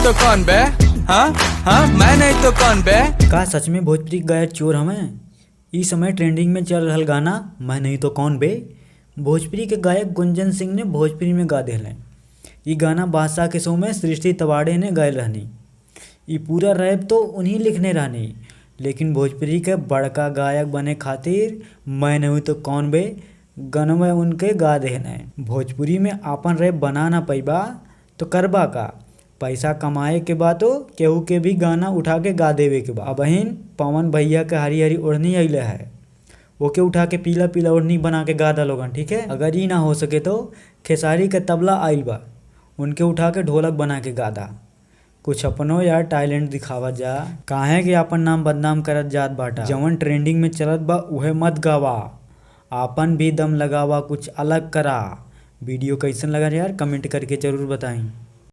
तो कौन बे? हाँ हाँ मैं नहीं तो कौन बे? का सच में भोजपुरी गायक चोर हमें? इस समय ट्रेंडिंग में चल रहल गाना मैं नहीं तो कौन बे भोजपुरी के गायक गुंजन सिंह ने भोजपुरी में गा दिले। ई गाना बादशाह के शो में सृष्टि तवाड़े ने गायल रहनी। ई पूरा रैप तो उन्हीं लिखने रहनी, लेकिन भोजपुरी के बड़का गायक बने खातिर मैं नहीं तो कौन बे गानवा उनके गा देने। भोजपुरी में आपन रैप बना ना पैबा तो करबा का? पैसा कमाए के बा तो केहू के भी गाना उठा के गा देवे के बा। अबहिन पवन भैया के हरी हरी ओढ़नी अइले है, ओके उठा के पीला पीला ओढ़नी बना के गा दा लोगन, ठीक है। अगर ई ना हो सके तो खेसारी के तबला आइल बा, उनके उठा के ढोलक बना के गा दा। कुछ अपनो यार टैलेंट दिखावा जा, काहे कि आपन नाम बदनाम करत जात बाटा। जवन ट्रेंडिंग में चलत बा उहे मत गावा, आपन भी दम लगावा, कुछ अलग करा। वीडियो कैसन लगा यार कमेंट करके जरूर बताएं।